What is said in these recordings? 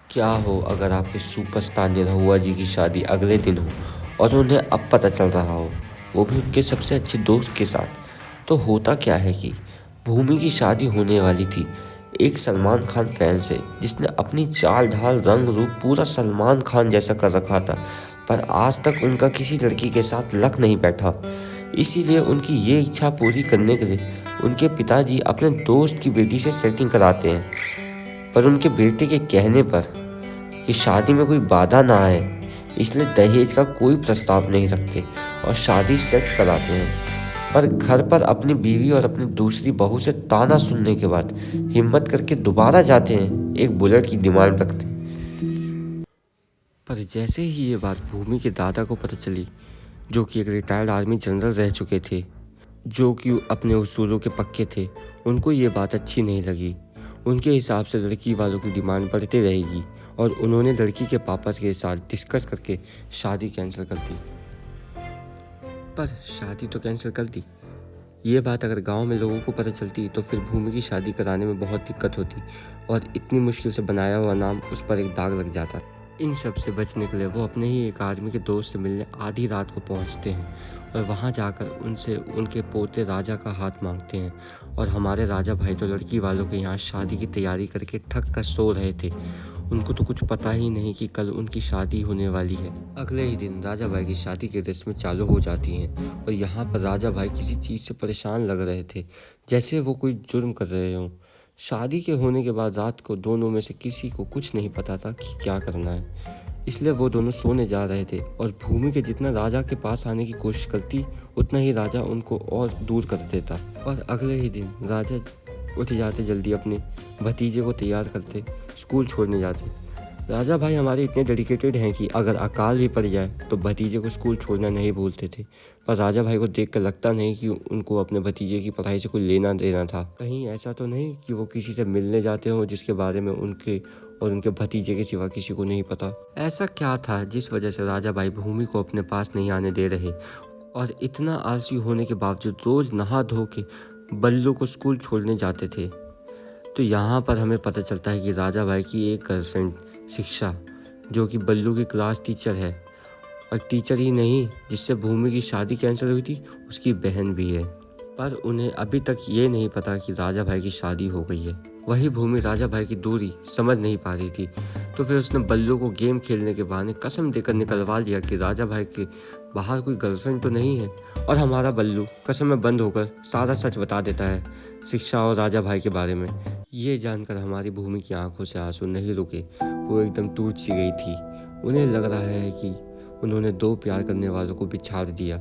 क्या हो अगर आपके सुपरस्टार निरहुआ जी की शादी अगले दिन हो और उन्हें अब पता चल रहा हो, वो भी उनके सबसे अच्छे दोस्त के साथ। तो होता क्या है कि भूमि की शादी होने वाली थी एक सलमान खान फैन से, जिसने अपनी चाल ढाल रंग रूप पूरा सलमान खान जैसा कर रखा था, पर आज तक उनका किसी लड़की के साथ लक नहीं बैठा। इसीलिए उनकी ये इच्छा पूरी करने के लिए उनके पिताजी अपने दोस्त की बेटी से सेटिंग कराते हैं, पर उनके बेटे के कहने पर कि शादी में कोई बाधा ना आए, इसलिए दहेज का कोई प्रस्ताव नहीं रखते और शादी सेट कराते हैं। पर घर पर अपनी बीवी और अपनी दूसरी बहू से ताना सुनने के बाद हिम्मत करके दोबारा जाते हैं एक बुलेट की डिमांड रखने। पर जैसे ही ये बात भूमि के दादा को पता चली, जो कि एक रिटायर्ड आर्मी जनरल रह चुके थे, जो कि अपने उसूलों के पक्के थे, उनको ये बात अच्छी नहीं लगी। उनके हिसाब से लड़की वालों की डिमांड बढ़ती रहेगी और उन्होंने लड़की के पापा के साथ डिस्कस करके शादी कैंसिल कर दी। पर शादी तो कैंसिल कर दी, ये बात अगर गांव में लोगों को पता चलती तो फिर भूमि की शादी कराने में बहुत दिक्कत होती और इतनी मुश्किल से बनाया हुआ नाम उस पर एक दाग लग जाता। इन सब से बचने के लिए वो अपने ही एक आदमी के दोस्त से मिलने आधी रात को पहुंचते हैं और वहां जाकर उनसे उनके पोते राजा का हाथ मांगते हैं। और हमारे राजा भाई तो लड़की वालों के यहाँ शादी की तैयारी करके थक कर सो रहे थे। उनको तो कुछ पता ही नहीं कि कल उनकी शादी होने वाली है। अगले ही दिन राजा भाई की शादी की रस्में चालू हो जाती हैं और यहाँ पर राजा भाई किसी चीज़ से परेशान लग रहे थे, जैसे वो कोई जुर्म कर रहे हों। शादी के होने के बाद रात को दोनों में से किसी को कुछ नहीं पता था कि क्या करना है, इसलिए वो दोनों सोने जा रहे थे और भूमि के जितना राजा के पास आने की कोशिश करती, उतना ही राजा उनको और दूर कर देता। और अगले ही दिन राजा उठ जाते, जल्दी अपने भतीजे को तैयार करते, स्कूल छोड़ने जाते। राजा भाई हमारे इतने डेडिकेटेड हैं कि अगर अकाल भी पड़ जाए तो भतीजे को स्कूल छोड़ना नहीं भूलते थे। पर राजा भाई को देखकर लगता नहीं कि उनको अपने भतीजे की पढ़ाई से कोई लेना देना था। कहीं ऐसा तो नहीं कि वो किसी से मिलने जाते हों जिसके बारे में उनके और उनके भतीजे के सिवा किसी को नहीं पता। ऐसा क्या था जिस वजह से राजा भाई भूमि को अपने पास नहीं आने दे रहे और इतना आलसी होने के बावजूद रोज नहा धो के बल्लू को स्कूल छोड़ने जाते थे। तो यहाँ पर हमें पता चलता है कि राजा भाई की एक गर्लफ्रेंड शिक्षा, जो कि बल्लू की क्लास टीचर है, और टीचर ही नहीं, जिससे भूमि की शादी कैंसिल हुई थी, उसकी बहन भी है। पर उन्हें अभी तक ये नहीं पता कि राजा भाई की शादी हो गई है। वही भूमि राजा भाई की दूरी समझ नहीं पा रही थी, तो फिर उसने बल्लू को गेम खेलने के बहाने कसम देकर निकलवा लिया कि राजा भाई के बाहर कोई गर्लफ्रेंड तो नहीं है। और हमारा बल्लू कसम में बंद होकर सारा सच बता देता है शिक्षा और राजा भाई के बारे में। ये जानकर हमारी भूमि की आंखों से आंसू नहीं रुके, वो एकदम टूट सी गई थी। उन्हें लग रहा है कि उन्होंने दो प्यार करने वालों को बिछाड़ दिया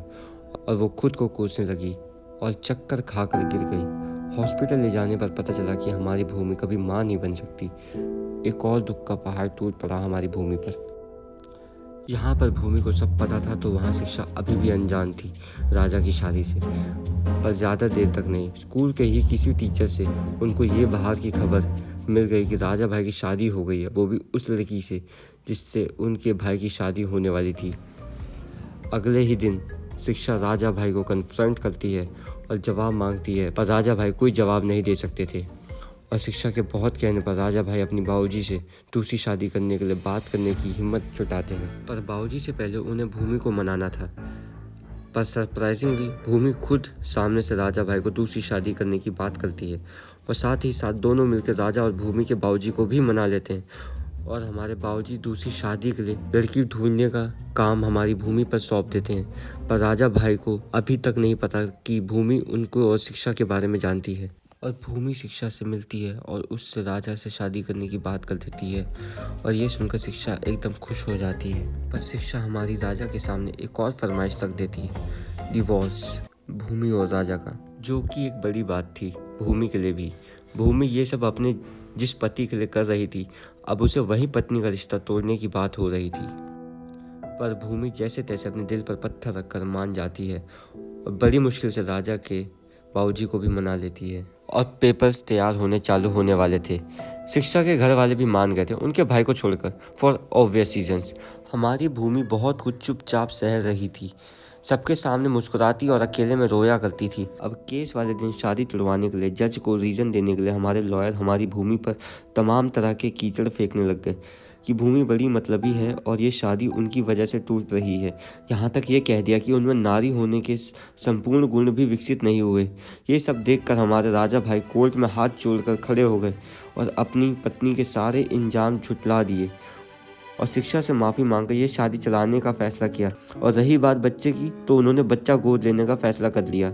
और वो खुद को कोसने लगी और चक्कर खाकर गिर गई। हॉस्पिटल ले जाने पर पता चला कि हमारी भूमि कभी माँ नहीं बन सकती। एक और दुख का पहाड़ टूट पड़ा हमारी भूमि पर। यहाँ पर भूमि को सब पता था, तो वहाँ शिक्षा अभी भी अनजान थी राजा की शादी से। पर ज़्यादा देर तक नहीं, स्कूल के ही किसी टीचर से उनको ये बाहर की खबर मिल गई कि राजा भाई की शादी हो गई है, वो भी उस लड़की से जिससे उनके भाई की शादी होने वाली थी। अगले ही दिन शिक्षा राजा भाई को कन्फ्रंट करती है और जवाब मांगती है, पर राजा भाई कोई जवाब नहीं दे सकते थे। और शिक्षा के बहुत कहने पर राजा भाई अपनी बाबूजी से दूसरी शादी करने के लिए बात करने की हिम्मत जुटाते हैं। पर बाबूजी से पहले उन्हें भूमि को मनाना था। पर सरप्राइजिंगली भूमि खुद सामने से राजा भाई को दूसरी शादी करने की बात करती है और साथ ही साथ दोनों मिलकर राजा और भूमि के बाबूजी को भी मना लेते हैं। और हमारे बाबूजी दूसरी शादी के लिए लड़की ढूंढने का काम हमारी भूमि पर सौंप देते हैं। पर राजा भाई को अभी तक नहीं पता कि भूमि उनको और शिक्षा के बारे में जानती है। और भूमि शिक्षा से मिलती है और उससे राजा से शादी करने की बात कर देती है और ये सुनकर शिक्षा एकदम खुश हो जाती है। पर शिक्षा हमारी राजा के सामने एक और फरमाइश रख देती है, डिवोर्स भूमि और राजा का, जो कि एक बड़ी बात थी भूमि के लिए भी। भूमि ये सब अपने जिस पति के लिए कर रही थी, अब उसे वही पत्नी का रिश्ता तोड़ने की बात हो रही थी। पर भूमि जैसे तैसे अपने दिल पर पत्थर रखकर मान जाती है और बड़ी मुश्किल से राजा के बाबूजी को भी मना लेती है। और पेपर्स तैयार होने चालू होने वाले थे। शिक्षा के घर वाले भी मान गए थे उनके भाई को छोड़कर, फॉर ऑब्वियस रीजंस। हमारी भूमि बहुत कुछ चुपचाप सह रही थी, सबके सामने मुस्कुराती और अकेले में रोया करती थी। अब केस वाले दिन शादी तुड़वाने के लिए जज को रीज़न देने के लिए हमारे लॉयर हमारी भूमि पर तमाम तरह के कीचड़ फेंकने लग गए। कि भूमि बड़ी मतलबी है और ये शादी उनकी वजह से टूट रही है। यहाँ तक ये कह दिया कि उनमें नारी होने के संपूर्ण गुण भी विकसित नहीं हुए। ये सब देखकर हमारे राजा भाई कोर्ट में हाथ जोड़कर खड़े हो गए और अपनी पत्नी के सारे इंजाम झुठला दिए और शिक्षा से माफ़ी मांगकर ये शादी चलाने का फैसला किया। और रही बात बच्चे की, तो उन्होंने बच्चा गोद लेने का फैसला कर लिया।